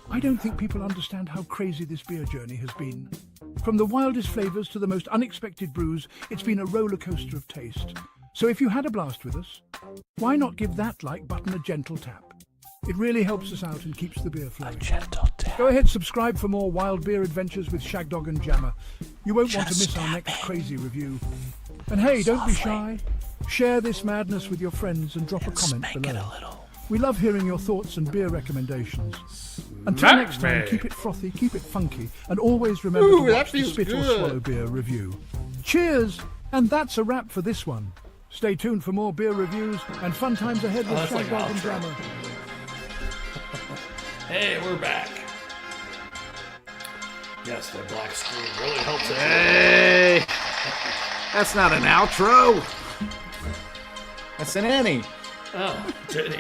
I don't think people understand how crazy this beer journey has been. From the wildest flavours to the most unexpected brews, it's been a roller coaster of taste. So if you had a blast with us, why not give that like button a gentle tap? It really helps us out and keeps the beer flowing. Go ahead, subscribe for more wild beer adventures with Shagdog and Jammer. You won't want to miss our next crazy review. And hey, don't be shy. Share this madness with your friends and drop a comment below. We love hearing your thoughts and beer recommendations. Until next time, keep it frothy, keep it funky, and always remember to watch the Spit or Swallow Beer review. Cheers! And that's a wrap for this one. Stay tuned for more beer reviews and fun times ahead with Shagdog and Jammer. Hey, we're back. Yes, the black screen really helps it. Hey! That's not an outro. That's an Annie. Oh, Jenny.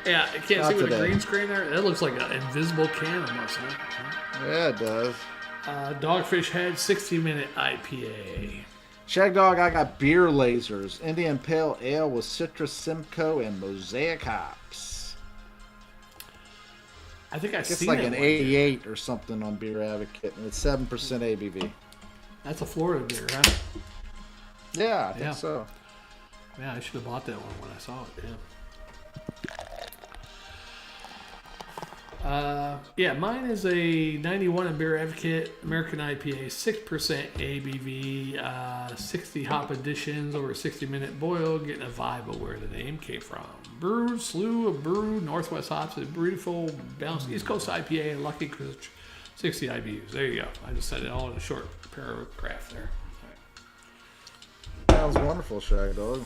Yeah, I can't see with the green screen there. That looks like an invisible can almost. Huh? Yeah, it does. Dogfish Head 60-minute IPA. Shagdog, I got Beer Lasers, Indian Pale Ale with Citrus, Simcoe, and Mosaic hops. I think I've It's seen like it an 88 or something on Beer Advocate, and it's 7% ABV. That's a Florida beer, huh? Yeah, I think so. Yeah, I should have bought that one when I saw it. Yeah. Mine is a 91 in Beer Advocate American IPA, 6% ABV, 60 hop additions over a 60-minute boil, getting a vibe of where the name came from. Brewed, slew of brewed, Northwest hops, a beautiful, balanced East Coast IPA, and Lucky Coach, 60 IBUs. There you go. I just said it all in a short paragraph there. Sounds wonderful, Shagdog.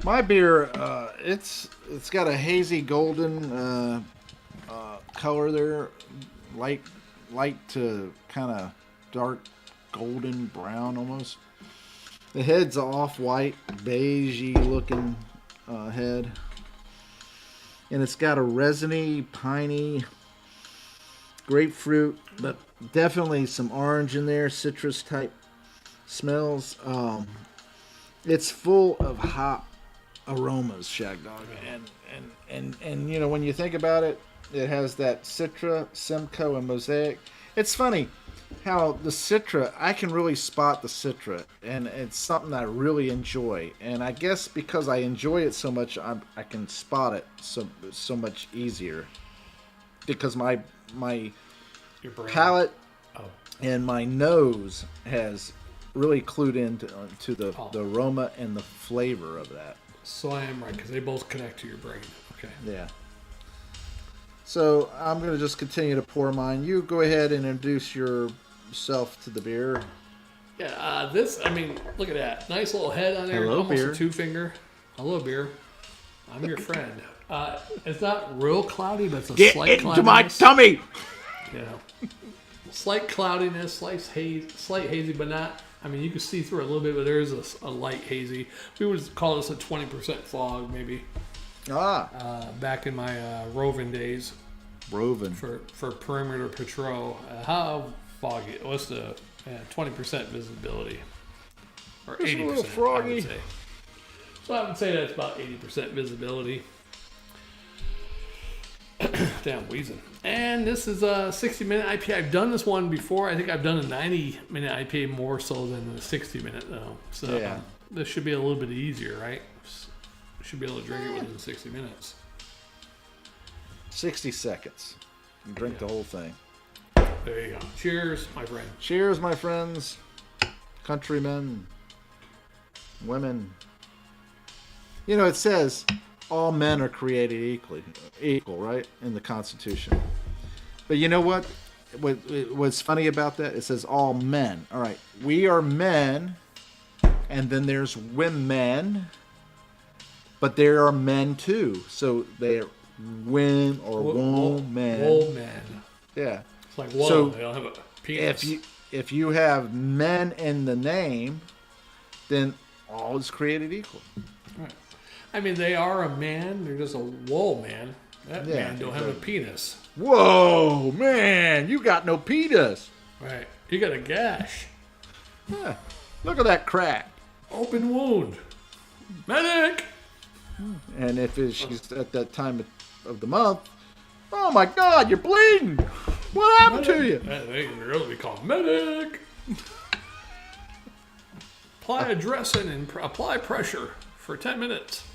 My beer, it's got a hazy golden color there, light to kind of dark golden brown almost. The head's off-white, beigey looking head, and it's got a resiny, piney, grapefruit, but definitely some orange in there, citrus type smells. It's full of hop aromas, Shagdog, and you know, when you think about it, it has that Citra, Simcoe, and Mosaic. It's funny how the Citra, I can really spot the Citra, and it's something I really enjoy. And I guess because I enjoy it so much, I can spot it so much easier because my palate and my nose has really clued into the aroma and the flavor of that. So I am right, because they both connect to your brain. Okay. Yeah. So I'm going to just continue to pour mine. You go ahead and introduce yourself to the beer. Yeah, this, I mean, look at that. Nice little head on there. Hello, almost beer. a two-finger. Hello, beer. I'm your friend. It's not real cloudy, but it's a slight cloudiness. Get into my tummy! Yeah. Slight cloudiness, slight hazy, but not, I mean, you can see through it a little bit, but there is a light hazy. We would call this a 20% fog, maybe. Back in my roving days. Roving. For perimeter patrol. How foggy? What's the 20% visibility? Or 80%, a little froggy. I would say. So I would say that's about 80% visibility. Damn, wheezing. And this is a 60-minute IPA. I've done this one before. I think I've done a 90-minute IPA more so than the 60-minute, though. So yeah. This should be a little bit easier, right? Should be able to drink it within 60 minutes. 60 seconds. You drink the whole thing. There you go. Cheers, my friend. Cheers, my friends. Countrymen. Women. You know, it says all men are created equal, right? In the Constitution. But you know what? What's funny about that? It says all men. All right. We are men, and then there's women, but there are men too. So they're women or woman. Woman. Yeah. It's like, whoa, so they don't have a penis. If you have men in the name, then all is created equal. Right. I mean, they are a man. They're just a whoa man. That man don't have a penis. Whoa, man, you got no penis. Right. You got a gash. Yeah. Look at that crack. Open wound. Medic! And if she's at that time of the month, Oh my God, you're bleeding. What happened to you? They can really be called medic. Apply a dressing and apply pressure for 10 minutes.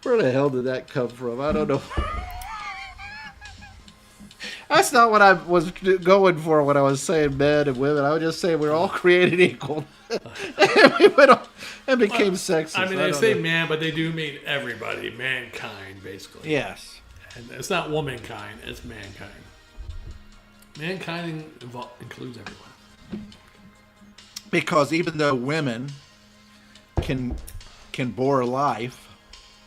Where the hell did that come from? I don't know. That's not what I was going for when I was saying men and women. I was just saying we're all created equal. And we went on and became sexist. I mean, they say man, but they do mean everybody. Mankind, basically. Yes. And it's not womankind, it's mankind. Mankind includes everyone. Because even though women can bore life,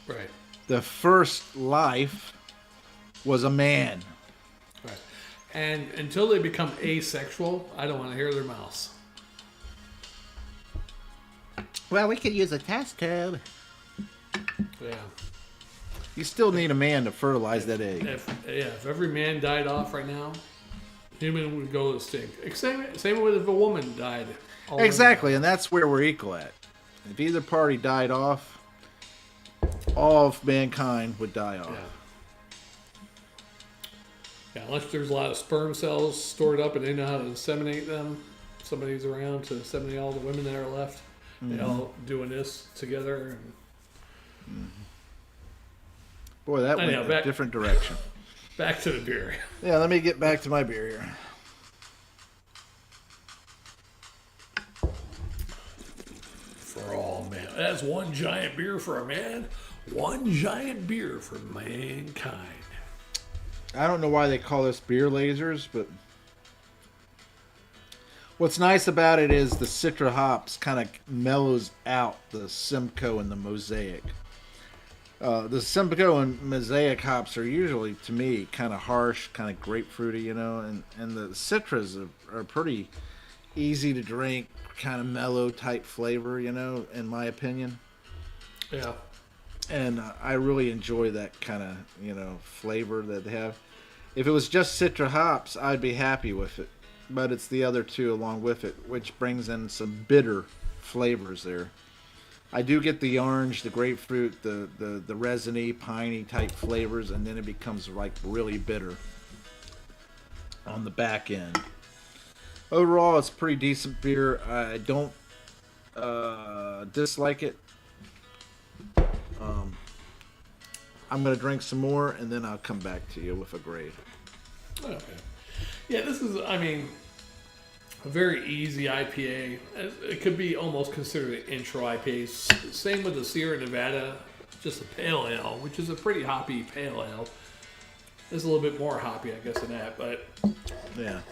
Right. the first life was a man. Right. And until they become asexual, I don't want to hear their mouths. Well, we could use a test tube. Yeah. You still need a man to fertilize that egg. If every man died off right now, human would go extinct. Same with if a woman died. Exactly, and that's where we're equal at. If either party died off, all of mankind would die off. Yeah, unless there's a lot of sperm cells stored up and they know how to inseminate them. Somebody's around to inseminate all the women that are left. Mm-hmm. They all doing this together. And... Boy, that went a different direction. Back to the beer. Yeah, let me get back to my beer here. For all men. That's one giant beer for a man. One giant beer for mankind. I don't know why they call this beer lasers, but what's nice about it is the Citra hops kind of mellows out the Simcoe and the Mosaic. The Simcoe and Mosaic hops are usually, to me, kind of harsh, kind of grapefruity, you know, and the Citras are pretty easy to drink, kind of mellow type flavor, you know, in my opinion. Yeah. And I really enjoy that kind of, you know, flavor that they have. If it was just Citra hops, I'd be happy with it. But it's the other two along with it, which brings in some bitter flavors there. I do get the orange, the grapefruit, the resiny, piney type flavors, and then it becomes like really bitter on the back end. Overall, it's a pretty decent beer. I don't dislike it. I'm going to drink some more, and then I'll come back to you with a grade. Okay. Yeah, this is, I mean, a very easy IPA. It could be almost considered an intro IPA. Same with the Sierra Nevada, just a pale ale, which is a pretty hoppy pale ale. It's a little bit more hoppy, I guess, than that, but yeah,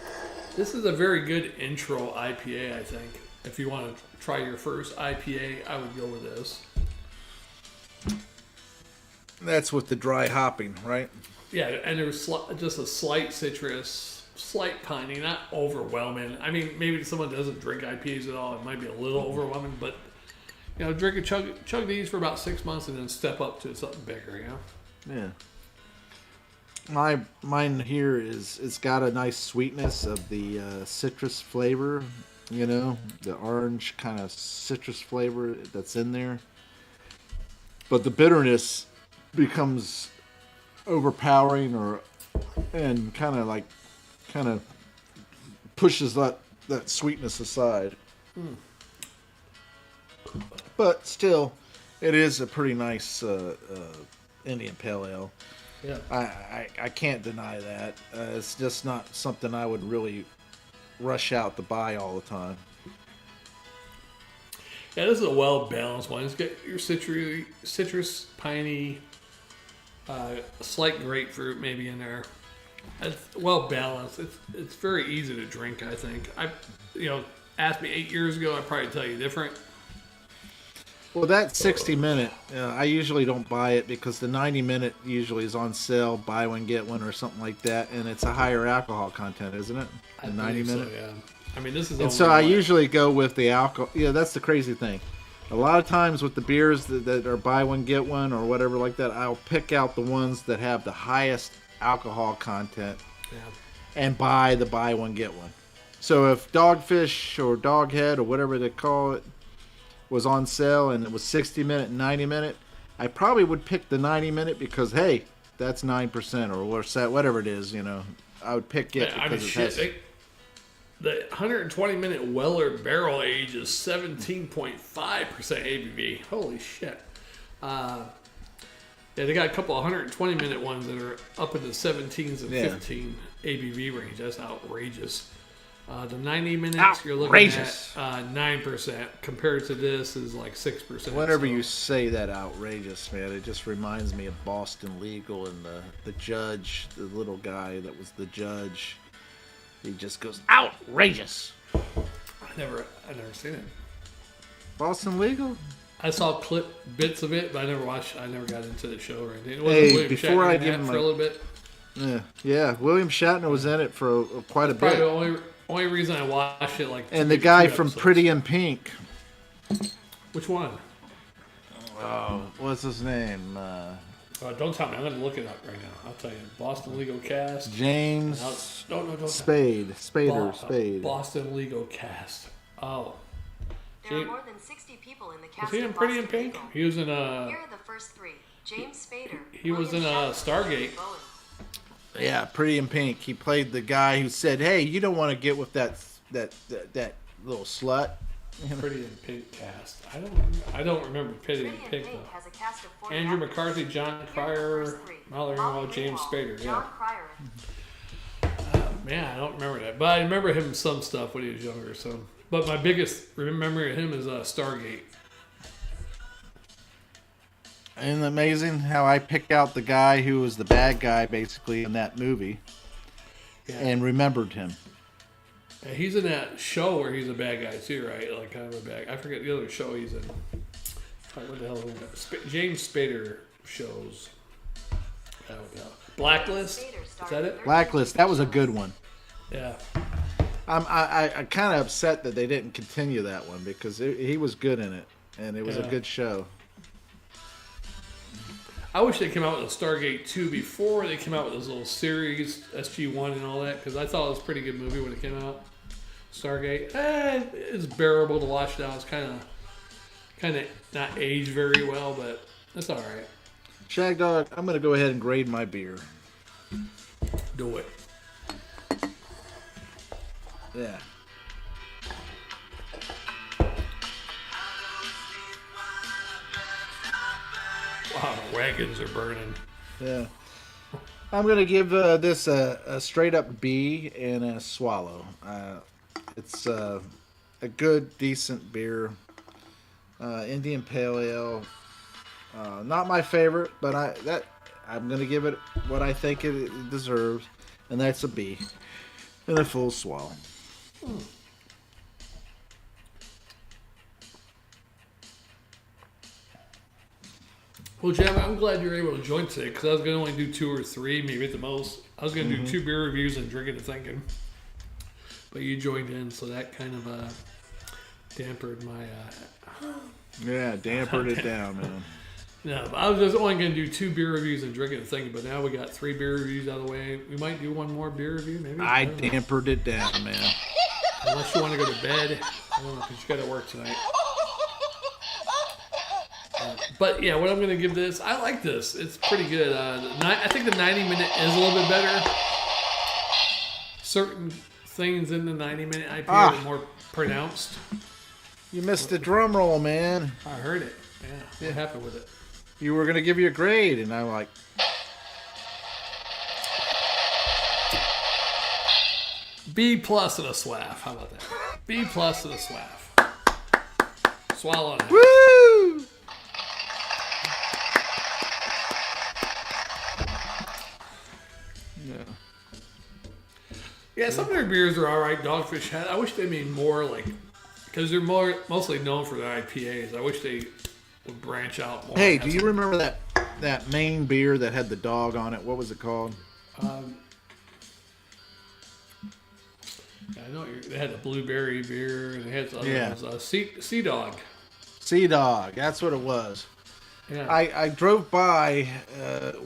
this is a very good intro IPA, I think. If you want to try your first IPA, I would go with this. That's with the dry hopping, right? Yeah, and there's just a slight citrus, slight piney, not overwhelming. I mean, maybe if someone doesn't drink IPAs at all, it might be a little overwhelming, but, you know, drink a chug these for about 6 months and then step up to something bigger, you know? Yeah. Mine here it's got a nice sweetness of the citrus flavor, you know, the orange kind of citrus flavor that's in there. But the bitterness becomes overpowering and kind of pushes that sweetness aside. But still, it is a pretty nice Indian Pale Ale. Yeah. I can't deny that. It's just not something I would really rush out to buy all the time. Yeah, this is a well-balanced one. It's got your citrus, piney, slight grapefruit maybe in there. It's well-balanced. It's very easy to drink, I think. Asked me 8 years ago, I'd probably tell you different. Well, that 60-minute, I usually don't buy it because the 90-minute usually is on sale, buy one, get one, or something like that, and it's a higher alcohol content, isn't it? The 90-minute? So, yeah. I mean, this is. And so I usually go with the alcohol. Yeah, that's the crazy thing. A lot of times with the beers that are buy one, get one, or whatever like that, I'll pick out the ones that have the highest alcohol content and buy the buy one, get one. So if Dogfish or Dog Head or whatever they call it was on sale and it was 60-minute and 90-minute, I probably would pick the 90-minute because, hey, that's 9% or whatever it is, you know. I would pick it because the 120-minute Weller barrel age is 17.5% ABV. Holy shit. Yeah, they got a couple of 120-minute ones that are up in the 17s and 15 ABV range. That's outrageous. The 90 minutes, you're looking at 9%. Compared to this is like 6%. Whenever you say that outrageous, man, it just reminds me of Boston Legal and the judge, the little guy that was the judge. He just goes, outrageous. I never seen it. Boston Legal? I saw bits of it, but I never watched. I never got into the show or anything. It Hey, William before Shatner I in give that him for a little bit. Yeah. William Shatner was in it for quite a bit. Probably the only reason I watched it, like. And the guy from episodes. Pretty in Pink. Which one? Oh, what's his name? Don't tell me. I'm going to look it up right now. I'll tell you. Boston Legal Cast. James Don't Spade. Spade. Boston Legal Cast. Oh. There are more than 60 people in the cast. Was he in Pretty in Pink? Legal. He was in Here are the first three. James Spader. He was in Stargate. Yeah, Pretty in Pink. He played the guy who said, "Hey, you don't want to get with that little slut." Pretty in Pink cast. I don't remember Pretty in Pink though. Has a cast of 40 Andrew actors. McCarthy, John Cryer, mother-in-law James Spader. John Yeah. Cryer. Man, I don't remember that, but I remember him some stuff when he was younger. So, but my biggest memory of him is Stargate. Isn't it amazing how I picked out the guy who was the bad guy basically in that movie and remembered him? Yeah, he's in that show where he's a bad guy too, right? Like kind of a bad. I forget the other show he's in. What the hell is that? James Spader shows. Blacklist. Is that it? Blacklist. That was a good one. Yeah. I kind of upset that they didn't continue that one because he was good in it and it was a good show. I wish they came out with a Stargate 2 before they came out with this little series, SG-1 and all that, because I thought it was a pretty good movie when it came out. Stargate, it's bearable to watch now. It's kind of not aged very well, but it's all right. Shagdog, I'm going to go ahead and grade my beer. Do it. Yeah. Wow, the wagons are burning. Yeah. I'm going to give this a straight up B and a swallow. It's a good, decent beer. Indian Pale Ale. Not my favorite, but I'm going to give it what I think it deserves, and that's a B and a full swallow. Well, Jeff, I'm glad you were able to join today because I was going to only do 2 or 3, maybe at the most. I was going to do 2 beer reviews and drinking and thinking. But you joined in, so that kind of dampened my... Yeah, dampered it down, man. No, but I was just only going to do 2 beer reviews and drinking and thinking, but now we got 3 beer reviews out of the way. We might do 1 more beer review, maybe? I don't know. dampered it down, man. Unless you want to go to bed. I don't know, because you got to work tonight. But yeah, what I'm going to give this, I like this. It's pretty good. I think the 90-minute is a little bit better. Certain things in the 90-minute IPA are more pronounced. You missed the drum roll, man. I heard it. Yeah, what happened with it? You were going to give you a grade, and I'm like... B plus and a swaff. How about that? B plus and a swaff. Swallow it. Woo! Yeah, some of their beers are all right. Dogfish Head. I wish they made more like, because they're mostly known for their IPAs. I wish they would branch out more. Hey, do you remember that main beer that had the dog on it? What was it called? I know they had the blueberry beer and they had the other ones. Sea Dog. Sea Dog. That's what it was. Yeah. I drove by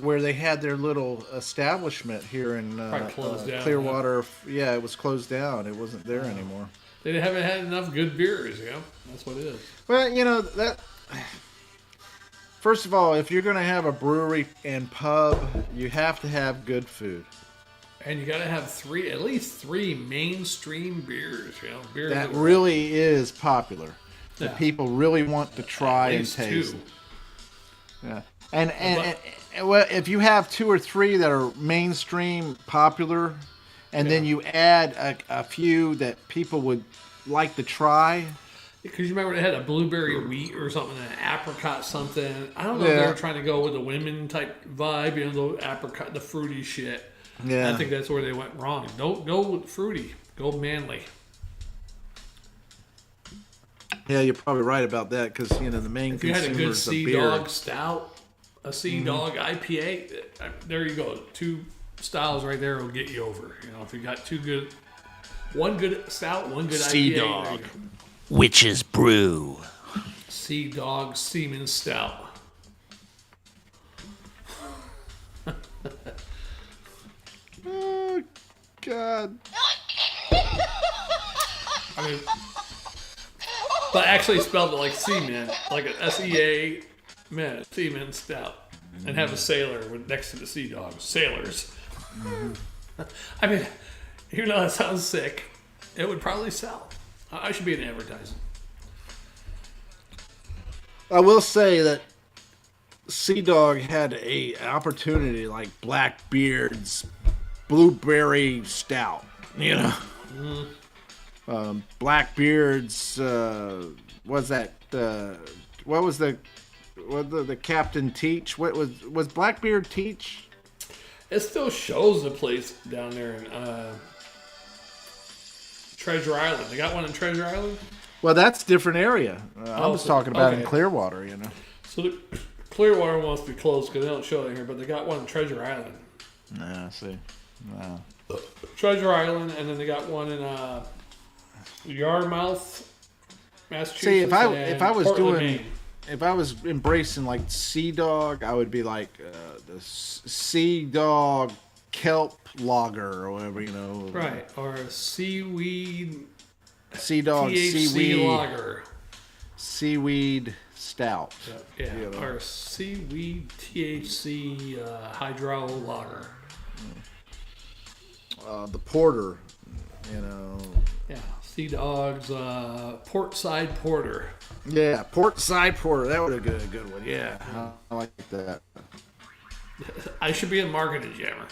where they had their little establishment here in closed down, Clearwater. Yeah, it was closed down. It wasn't there anymore. They haven't had enough good beers, That's what it is. Well, First of all, if you're going to have a brewery and pub, you have to have good food. And you got to have at least three mainstream beers. Beers That really is popular. That people really want to try and taste. Two. Yeah, and well, if you have 2 or 3 that are mainstream popular, and then you add a few that people would like to try. Because you remember they had a blueberry wheat or something, an apricot something. I don't know if they were trying to go with a women type vibe, the apricot, the fruity shit. Yeah, I think that's where they went wrong. Don't go with fruity. Go manly. Yeah, you're probably right about that because the main if you had a good Sea Dog stout, a Sea Dog IPA, there you go. 2 styles right there will get you over. If you got one good stout, one good Sea IPA, Dog, Witch's Brew. Sea Dog Seaman Stout. Oh God! I mean, but actually spelled it like seaman, like an SEA man, seaman stout, and have a sailor next to the Sea Dog. Sailors. I mean, even though that sounds sick, it would probably sell. I should be in advertising. I will say that Sea Dog had a opportunity like Blackbeard's Blueberry Stout, Blackbeard's was that what was the Captain Teach? What was Blackbeard Teach? It still shows the place down there in Treasure Island. They got one in Treasure Island? Well, that's a different area. I was talking about in Clearwater, So the Clearwater wants to be closed because they don't show it here, but they got one in Treasure Island. Nah, see. Wow. Treasure Island, and then they got one in Yarmouth, Massachusetts. See, if I was Portland, doing, Maine. if I was embracing like Sea Dog, I would be like the Sea Dog Kelp Lager or whatever, Right, or seaweed Sea Dog THC Seaweed lager. Seaweed Stout. Yeah, or seaweed THC hydro lager. The porter, Yeah, Sea Dog's Portside Porter. Yeah, Portside Porter. That would have been a good one. Yeah, I like that. I should be a marketing jammer.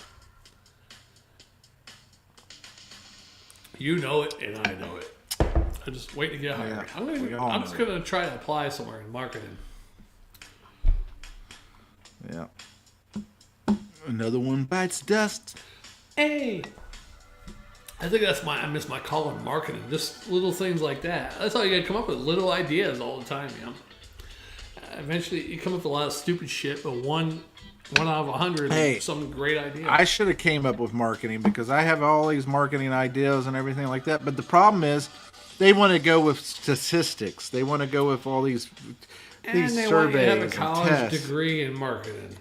You know it, and I know it. I just wait to get hired. Yeah, I'm just gonna try to apply somewhere in marketing. Yeah. Another one bites dust. Hey, I think I miss my call in marketing. Just little things like that. That's all you gotta come up with. Little ideas all the time, Eventually, you come up with a lot of stupid shit, but one out of 100 is some great idea. I should have came up with marketing because I have all these marketing ideas and everything like that. But the problem is, they want to go with statistics. They want to go with all these and they surveys want you to have a and college tests. degree in marketing.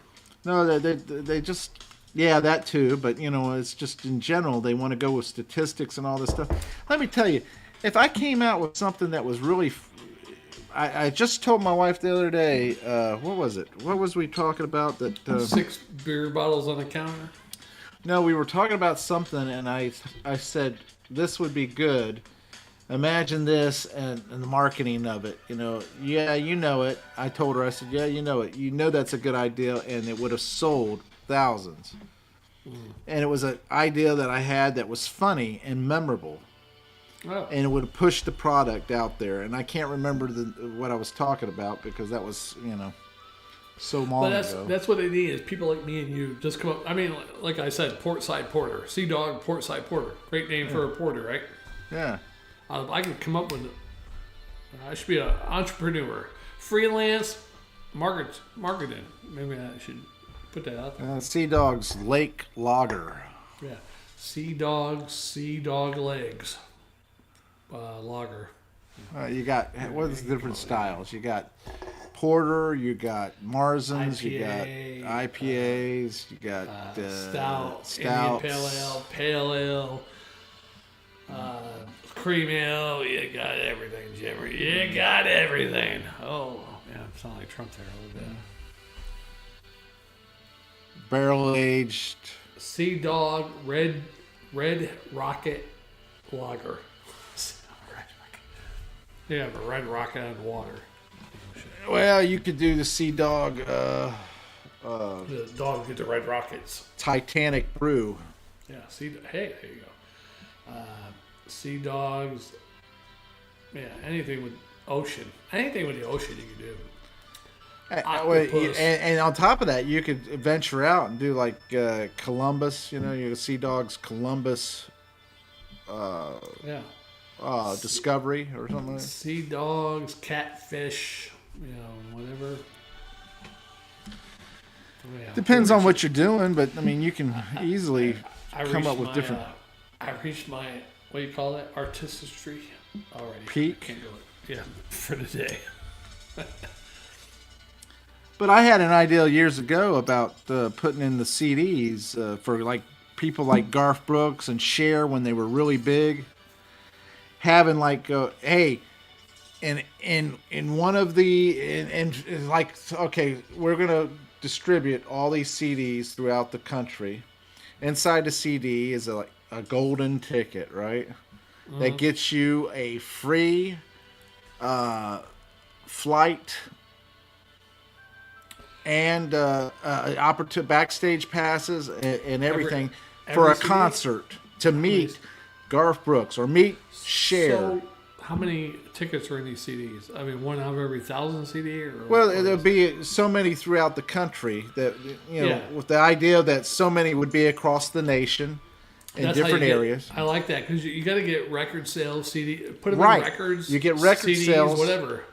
No, they just that too. But it's just in general they want to go with statistics and all this stuff. Let me tell you, if I came out with something that was really I just told my wife the other day, what was it? What was we talking about? That 6 beer bottles on the counter? No, we were talking about something, and I said, this would be good. Imagine this and the marketing of it. Yeah, you know it. I told her, I said, yeah, you know it. You know that's a good idea, and it would have sold thousands. And it was an idea that I had that was funny and memorable. Oh. And it would have pushed the product out there. And I can't remember what I was talking about because that was, so long ago. That's what they need is people like me and you just come up. I mean, like I said, Portside Porter. Sea Dog Portside Porter. Great name for a porter, right? Yeah. I can come up with I should be an entrepreneur. Freelance marketing. Maybe I should put that out there. Sea Dog's Lake Lager. Yeah. Sea Dog legs. Lager. You got, what's the different styles? You got Porter, you got Marzens, you got IPAs, you got Stout, Indian Pale Ale, Cream Ale. You got everything, Jimmy. You got everything. Oh, man, I sound like Trump there a little bit. barrel aged. Sea Dog Red Rocket Lager. Yeah, but Red Rocket on water. Well, you could do the Sea Dog The dog get the Red Rockets. Titanic Brew. Yeah, hey, there you go. Sea Dogs. Yeah, anything with ocean. Anything with the ocean you can do. And on top of that, you could venture out and do like Columbus. You Sea Dogs Columbus. Yeah. Discovery or something like that. Sea Dogs, Catfish, whatever. Yeah, Depends on what you're doing, but I mean, you can easily come up with different. I reached my, what do you call that? Artistry already. Peak? Can't do it. Yeah, for the day. But I had an idea years ago about putting in the CDs for like people like Garth Brooks and Cher when they were really big. Having like, hey, in one of the and like, okay, we're gonna distribute all these CDs throughout the country. Inside the CD is a golden ticket, right? Mm-hmm. That gets you a free flight and backstage passes and everything for a CD? Concert to meet Garth Brooks or meet Cher. So, how many tickets are in these CDs? I mean, one out of every 1,000 CD? There'll be so many throughout the country that, with the idea that so many would be across the nation in different areas. I like that because you got to get record sales, CD, put them right. in records. You get record CDs, sales. Whatever.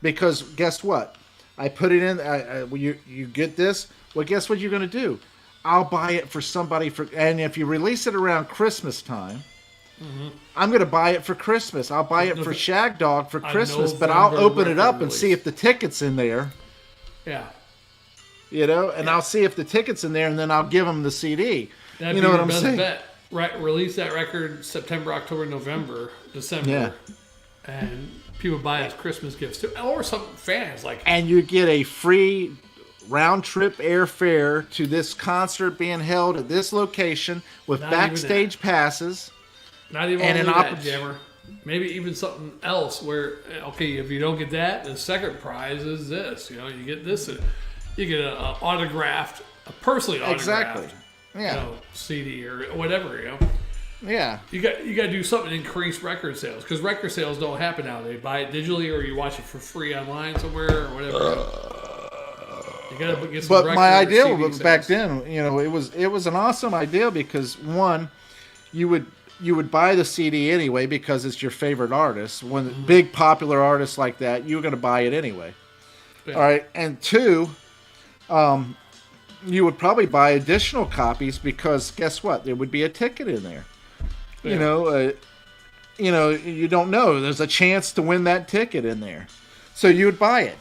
Because guess what? I put it in, you get this, well, guess what you're going to do? I'll buy it for somebody, and if you release it around Christmas time, mm-hmm. I'm going to buy it for Christmas. I'll buy it for Shagdog for Christmas, but I'll open it up and see if the ticket's in there. Yeah. And I'll see if the ticket's in there, and then I'll give them the CD. That'd you know be what I'm saying? Bet. Right, release that record September, October, November, December. Yeah. And people buy it as Christmas gifts too. Or some fans like. And you get a free round trip airfare to this concert being held at this location with backstage passes. Not even and that, Jammer. Maybe even something else where, okay, if you don't get that, the second prize is this. You get this. You get a autographed, a personally autographed CD or whatever, Yeah. You got to do something to increase record sales because record sales don't happen nowadays. Buy it digitally or you watch it for free online somewhere or whatever. You got to get some. But my idea back then, it was an awesome idea because one, you would buy the CD anyway because it's your favorite artist. When big popular artists like that, you're going to buy it anyway. Yeah. All right, and two, you would probably buy additional copies because guess what? There would be a ticket in there. Yeah. You don't know. There's a chance to win that ticket in there, so you would buy it,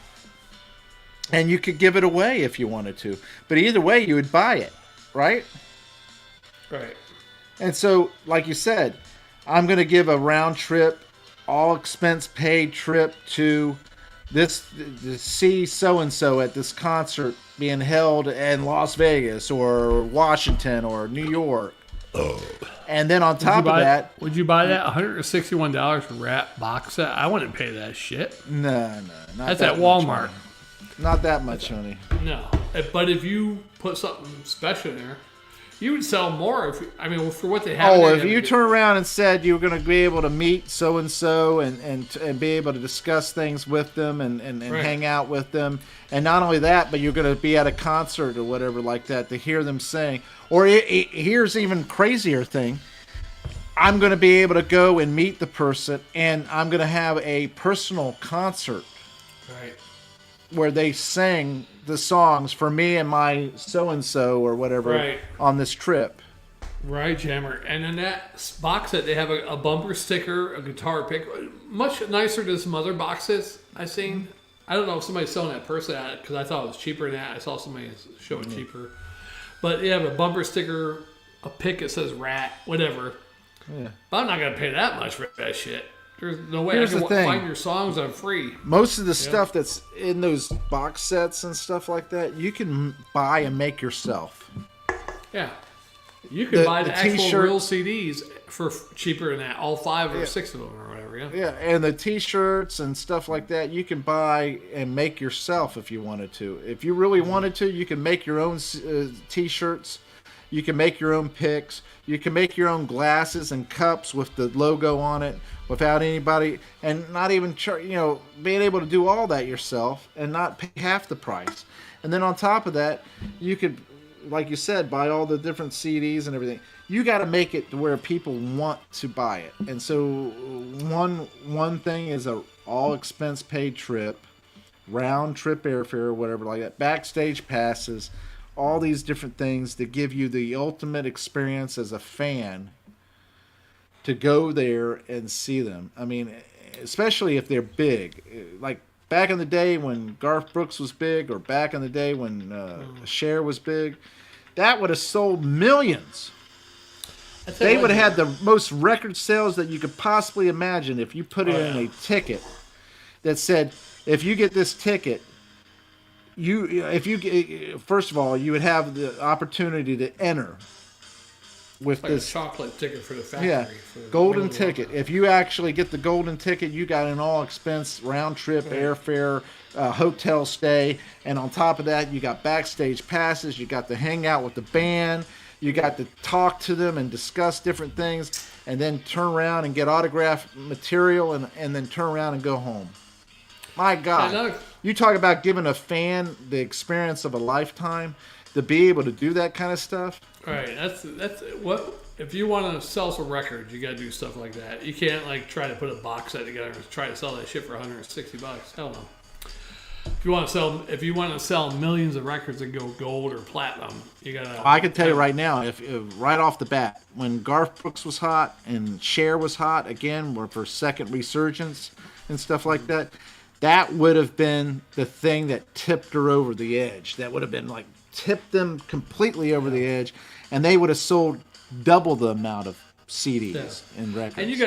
and you could give it away if you wanted to. But either way, you would buy it, right? Right. And so, like you said, I'm going to give a round trip, all expense paid trip to to see so-and-so at this concert being held in Las Vegas or Washington or New York. Oh. And then on top of that... Would you buy that $161 for wrap box set? I wouldn't pay that shit. No. That's at Walmart. Not that much, honey. No. But if you put something special in there... You would sell more for what they have. Oh, if you turn around and said you were going to be able to meet so and so and be able to discuss things with them and right. hang out with them, and not only that, but you're going to be at a concert or whatever like that to hear them sing. Or here's even crazier thing: I'm going to be able to go and meet the person, and I'm going to have a personal concert, right, where they sing the songs for me and my so-and-so or whatever right. on this trip. Right, Jammer. And in that box set, they have a bumper sticker, a guitar pick, much nicer than some other boxes I've seen. I don't know if somebody's selling that personally because I thought it was cheaper than that. I saw somebody show it cheaper. But they have a bumper sticker, a pick that says rat, whatever. Yeah. But I'm not going to pay that much for that shit. There's no way Here's I the can thing. find your songs on free. Most of the stuff that's in those box sets and stuff like that, you can buy and make yourself. Yeah. You can buy the actual t-shirt- real CDs for cheaper than that. All 5 or 6 of them or whatever, yeah. Yeah, and the T-shirts and stuff like that, you can buy and make yourself if you wanted to. If you really wanted to, you can make your own T-shirts. You can make your own picks. You can make your own glasses and cups with the logo on it without anybody, and not even being able to do all that yourself and not pay half the price. And then on top of that, you could, like you said, buy all the different CDs and everything. You got to make it to where people want to buy it. And so one thing is a all expense paid trip, round trip airfare or whatever like that, backstage passes, all these different things that give you the ultimate experience as a fan to go there and see them. I mean, especially if they're big. Like back in the day when Garth Brooks was big, or back in the day when Cher was big, that would have sold millions. They would have had the most record sales that you could possibly imagine if you put it in a ticket that said, if you get this ticket, first of all, you would have the opportunity to enter with Like this a chocolate ticket for the factory. yeah, for golden Willy ticket. Wonka. If you actually get the golden ticket, you got an all expense round trip airfare, hotel stay, and on top of that, you got backstage passes. You got to hang out with the band. You got to talk to them and discuss different things, and then turn around and get autographed material, and then turn around and go home. My God, you talk about giving a fan the experience of a lifetime, to be able to do that kind of stuff. All right, that's what if you want to sell some records, you got to do stuff like that. You can't like try to put a box set together and try to sell that shit for $160. Hell no. If you want to sell millions of records that go gold or platinum, you gotta. I can tell you right now, if right off the bat, when Garth Brooks was hot and Cher was hot again, were for second resurgence and stuff like that, that would have been the thing that tipped her over the edge. That would have been like tipped them completely over the edge, and they would have sold double the amount of CDs and records. And you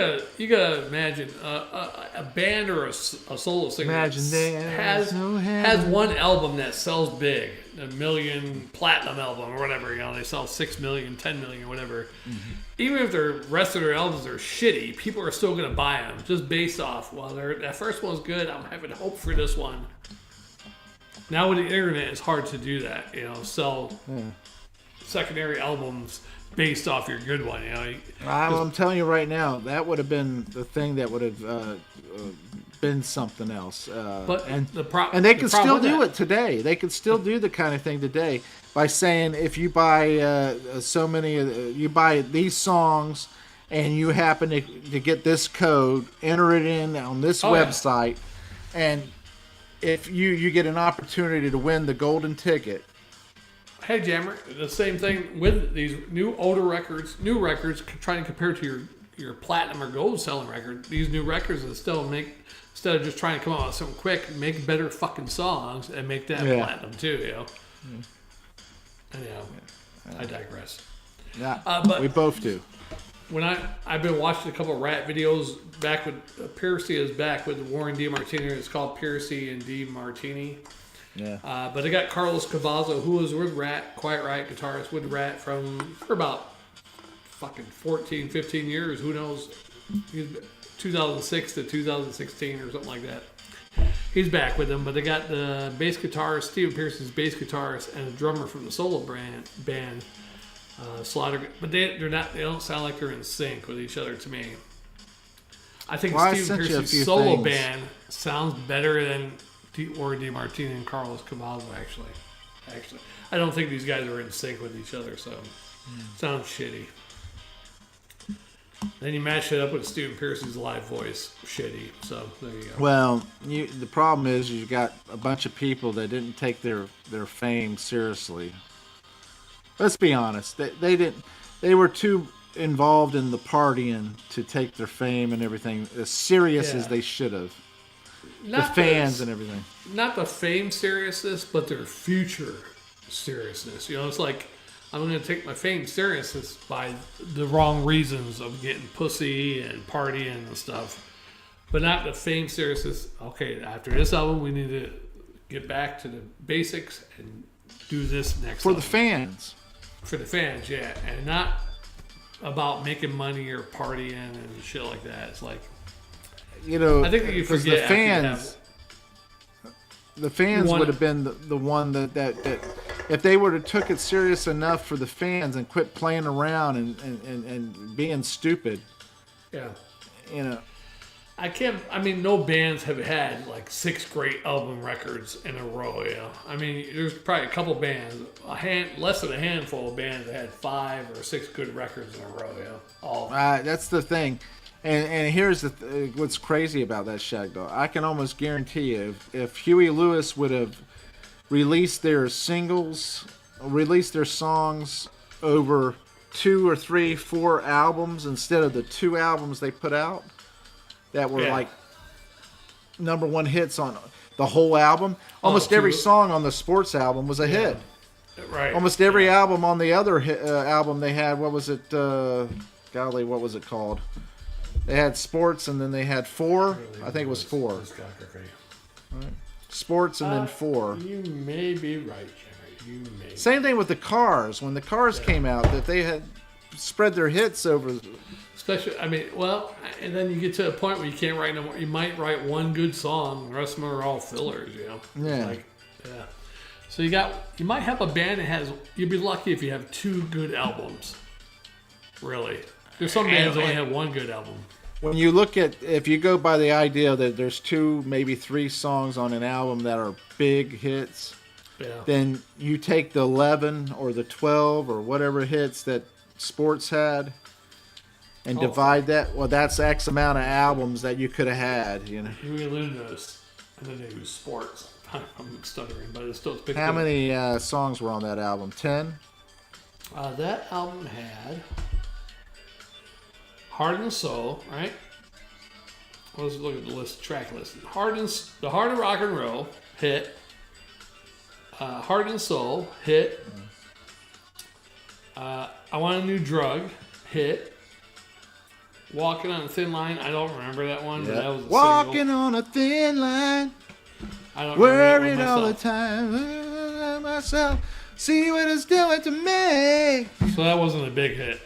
gotta imagine a band or a solo singer has one album that sells big, a million platinum album or whatever. They sell 6 million, 10 million, whatever. Mm-hmm. Even if the rest of their albums are shitty, people are still gonna buy them just based off. Well, that first one's good. I'm having hope for this one. Now with the internet, it's hard to do that. Sell secondary albums based off your good one. I'm telling you right now, that would have been the thing that would have been something else. And they can still do it today. They can still do the kind of thing today by saying, if you buy you buy these songs and you happen to get this code, enter it in on this website, and if you get an opportunity to win the golden ticket. Hey Jammer, the same thing with these new records, trying to compare to your platinum or gold selling record. These new records that still instead of just trying to come out with something quick, make better fucking songs and make that platinum too. I digress. Yeah, but we both do. When I've been watching a couple of Rat videos back with Piercy is back with Warren DeMartini. It's called Piercy and DeMartini. Yeah. But they got Carlos Cavazo, who was with Rat, Quiet Riot guitarist with Rat for about fucking 14, 15 years. Who knows? 2006 to 2016 or something like that. He's back with them, but they got the bass guitarist, Stephen Pearson's bass guitarist, and a drummer from the solo band, Slaughter. But they don't sound like they're in sync with each other to me. I think Stephen Pearson's solo band sounds better than Warren DeMartini and Carlos Cavazo, actually. I don't think these guys are in sync with each other, so sounds shitty. Then you match it up with Stephen Pearson's live voice, shitty. So there you go. Well, the problem is you got a bunch of people that didn't take their fame seriously. Let's be honest. They didn't. They were too involved in the partying to take their fame and everything as serious as they should have. The fans and everything. Not the fame seriousness, but their future seriousness. It's like, I'm going to take my fame seriousness by the wrong reasons of getting pussy and partying and stuff. but not the fame seriousness. Okay, after this album, we need to get back to the basics and do this next For album. the fans. For the fans, yeah, and not about making money or partying and shit like that. It's like, You know, I think that you because forget the after you fans, the fans You want- would have been the one that if they would have took it serious enough for the fans and quit playing around and being stupid, yeah. you know. I mean, no bands have had like 6 great album records in a row. You know, I mean, there's probably a couple bands, less than a handful of bands that had 5 or 6 good records in a row. You know, all. That's the thing. And here's what's crazy about that, Shagdog. I can almost guarantee you, if Huey Lewis would have released their singles, released their songs over 2 or 3, 4 albums instead of the 2 albums they put out that were like #1 hits on the whole album, almost every song on the Sports album was a hit. Right. Almost every album on the other album they had, what was it? Golly, what was it called? They had Sports, and then they had 4. I think it was 4. Sports, and then 4. You may be right, Jerry. You may. Same thing with the Cars. When the Cars came out, that they had spread their hits over. Especially, I mean, well, and then you get to a point where you can't write no more. You might write one good song, the rest of them are all fillers, you know. Yeah. Like, yeah. So you might have a band that has. You'd be lucky if you have 2 good albums. Really, there's some bands that only have 1 good album. When you look at, if you go by the idea that there's 2, maybe 3 songs on an album that are big hits, then you take the 11 or the 12 or whatever hits that Sports had, and divide that. Well, that's X amount of albums that you could have had. You know. Huey Lewis, and then they use Sports. I'm stuttering, but it's still. How many songs were on that album? 10. That album had Heart and Soul, right? Let's look at the track list. The Heart of Rock and Roll hit. Heart and Soul hit. I Want a New Drug hit. Walking on a Thin Line. I don't remember that one, but that was a Walking single. on a thin line. I don't remember Worried that all one the time. Myself. See what it's doing to me. So that wasn't a big hit.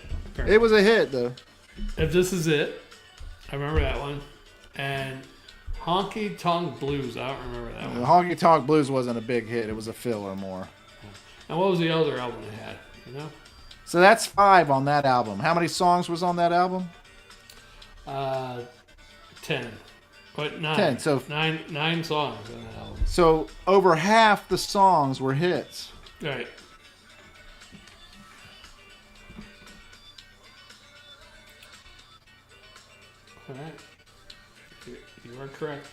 It was a hit though. If This Is It, I remember that one. And Honky Tonk Blues, I don't remember that The one. Honky Tonk Blues wasn't a big hit. It was a filler more. And what was the other album they had? You know? So that's 5 on that album. How many songs was on that album? 10. But 9. 10, so- nine songs on that album. So over half the songs were hits. Right. All right. You are correct.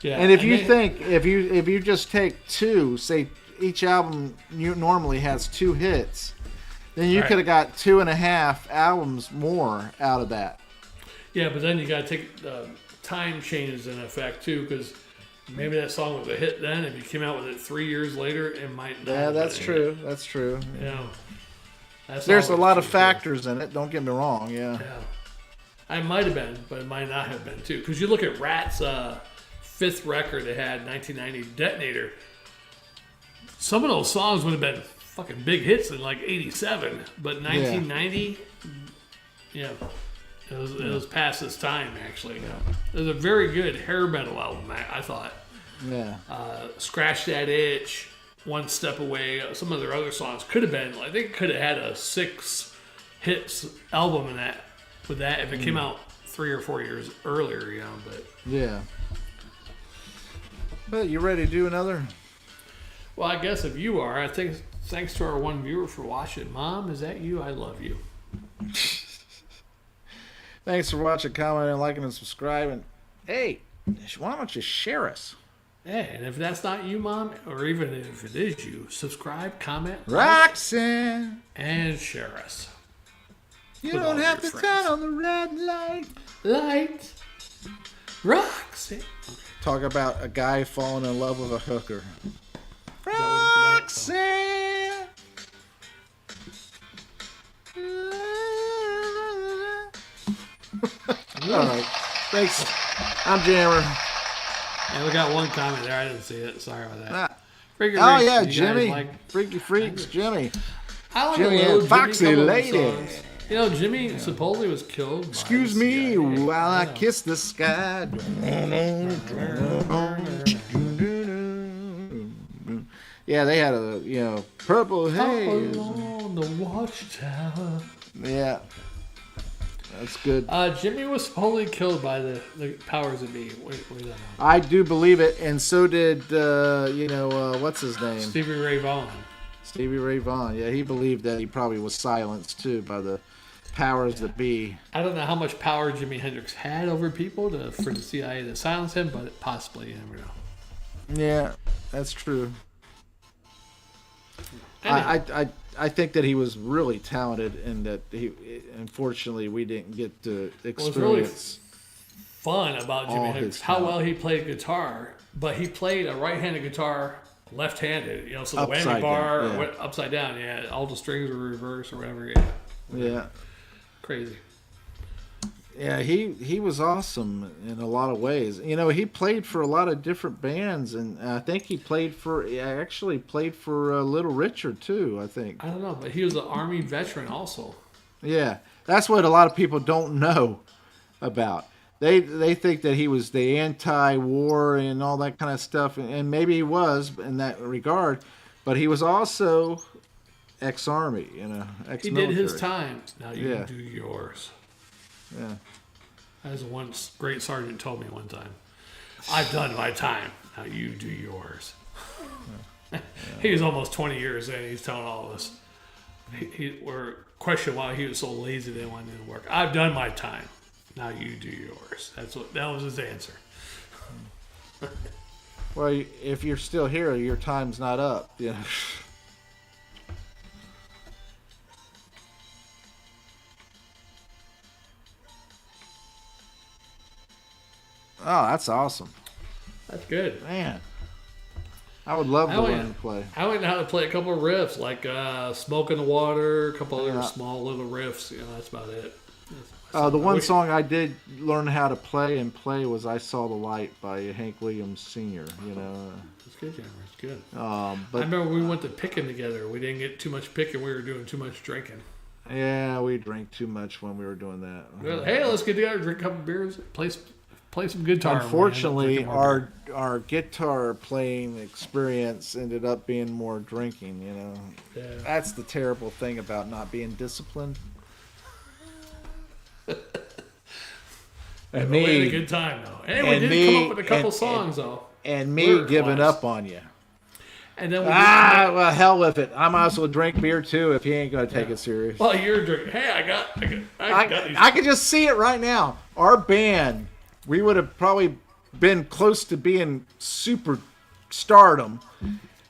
Yeah. And if you just take 2, say each album normally has 2 hits, then you Right. could have got 2.5 albums more out of that. Yeah, but then you got to take the time changes in effect too, because maybe that song was a hit then. If you came out with it 3 years later, it might not. Yeah, have that's been a true. hit. That's true. You know, that's There's a always lot of true. factors in it. Don't get me wrong. Yeah. Yeah, I might have been, but it might not have been too. Because you look at Rat's 5th record they had, 1990 Detonator. Some of those songs would have been fucking big hits in like '87, but 1990, yeah, it was past its time actually. It was a very good hair metal album, I thought. Yeah. Scratch That Itch, One Step Away. Some of their other songs could have been. I think could have had a 6 hits album in that. With that, if it came out 3 or 4 years earlier, you know, but Yeah. But you ready to do another? well, I guess if you are, I think thanks to our one viewer for watching. Mom, is that you? I love you. Thanks for watching, commenting, liking, and subscribing. Hey, why don't you share us? Hey, and if that's not you, Mom, or even if it is you, subscribe, comment, Roxanne, and share us. you with don't all have your to friends. turn on the red light. Light, Roxy. Talk about a guy falling in love with a hooker. what it's Roxanne. All right. Thanks. I'm Jammer. Yeah, we got one comment there. I didn't see it. Sorry about that. Ah. Freaky Oh, Freaks, yeah, you guys Jimmy. like- Freaky Freaks, Jimmy. I like Jimmy a and little Foxy Jimmy Lady. songs. You know, Jimmy supposedly was killed. Excuse by the me CIA. while I know. kiss the sky. Yeah, they had a, purple haze. Along the watchtower. Yeah. That's good. Jimmy was supposedly killed by the powers that be. Wait, I do believe it, and so did, what's his name? Stevie Ray Vaughan. Stevie Ray Vaughan. Yeah, he believed that he probably was silenced, too, by the powers that be. I don't know how much power Jimi Hendrix had over people for the CIA to silence him, but possibly, you never know. Yeah, that's true. Anyway. I think that he was really talented, and that unfortunately, we didn't get to experience. Well, really fun about all Jimi his Hendrix, how talent. well he played guitar, but he played a right-handed guitar left-handed, so the Upside whammy bar down, yeah. went upside down, yeah, all the strings were reversed or whatever, Yeah. crazy. Yeah, he was awesome in a lot of ways. He played for a lot of different bands, and I think he actually played for Little Richard too, I think. I don't know, but he was an Army veteran also. Yeah, that's what a lot of people don't know about. They think that he was the anti-war and all that kind of stuff, and maybe he was in that regard, but he was also ex-Army, ex-military. He did his time. Now you Yeah. do yours. Yeah. As one great sergeant told me one time, I've done my time. Now you do yours. He was almost 20 years in. He's telling all of us. We're questioning why he was so lazy they wanted to work. I've done my time. Now you do yours. That was his answer. Well, if you're still here, your time's not up. Oh, that's awesome. That's good. Man. I would love to learn to play. I went how to play a couple of riffs, like Smoke in the Water, a couple other Yeah. small little riffs. That's about it. The one song I did learn how to play was "I Saw the Light" by Hank Williams Sr. It's good, Jammer. It's good. But I remember we went to picking together. We didn't get too much picking. We were doing too much drinking. yeah, we drank too much when we were doing that. We were like, hey, let's get together, drink a couple beers, play some guitar. Unfortunately, We ended up drinking more our guitar playing experience ended up being more drinking. beer. Yeah. That's the terrible thing about not being disciplined. And But we had a me, good time though. And we and did me- come up with a couple and- songs though. and me Lyric giving wise. up on you. And then we Well, hell with it. I might as well drink beer too if you ain't gonna take it serious. well, you're drinking. Hey, I got these. I can just see it right now. Our band, we would have probably been close to being super stardom.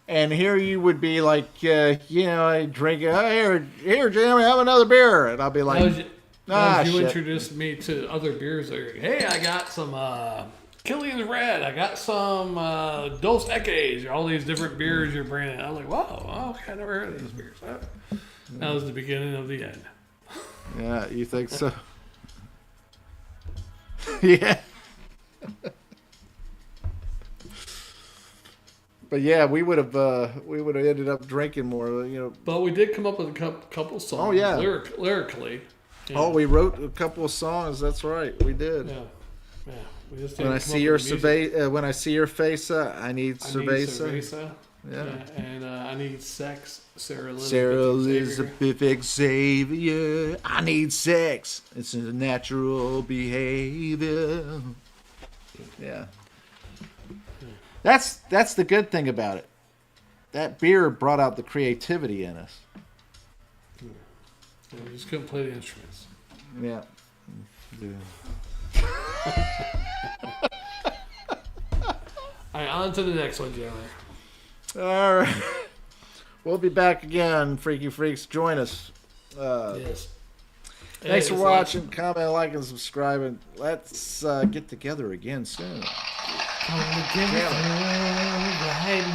And here you would be like, drinking, oh, here, Jamie, have another beer. And I'll be like, you shit. introduced me to other beers. Like, hey, I got some Killian's Red. I got some Dos Equis. All these different beers you're bringing. I was like, wow, okay, I never heard of these beers. That was the beginning of the end. Yeah, you think so? Yeah. But yeah, we would have ended up drinking more, But we did come up with a couple songs. Oh, yeah. Lyrically. Yeah. Oh, we wrote a couple of songs. That's right, we did. Yeah. We just When didn't I come see up your with the music. when I see your face, I need I need cerveza. cerveza. Yeah. And I need sex. Sarah Elizabeth. Sarah Xavier. Elizabeth Xavier. I need sex. It's a natural behavior. Yeah. That's the good thing about it. That beer brought out the creativity in us. Yeah, we just couldn't play the instruments. Yeah. All right, on to the next one, Jeremy. All right. We'll be back again, Freaky Freaks. Join us. Yes. Thanks for It's watching. Comment, like, and subscribing. Let's get together again soon. Right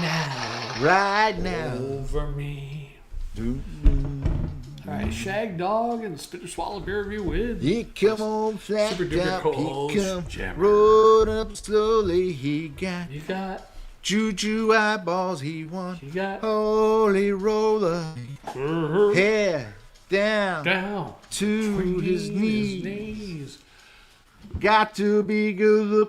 now. Right now. Over me. All right. Shagdog and Spit or Swallow beer review with. He come on flat Super duper top, co-host, he come Jammer. rode up slowly. He got You got, juju eyeballs. He won. you got, Holy roller, head down down to his knees. knees. Got to be good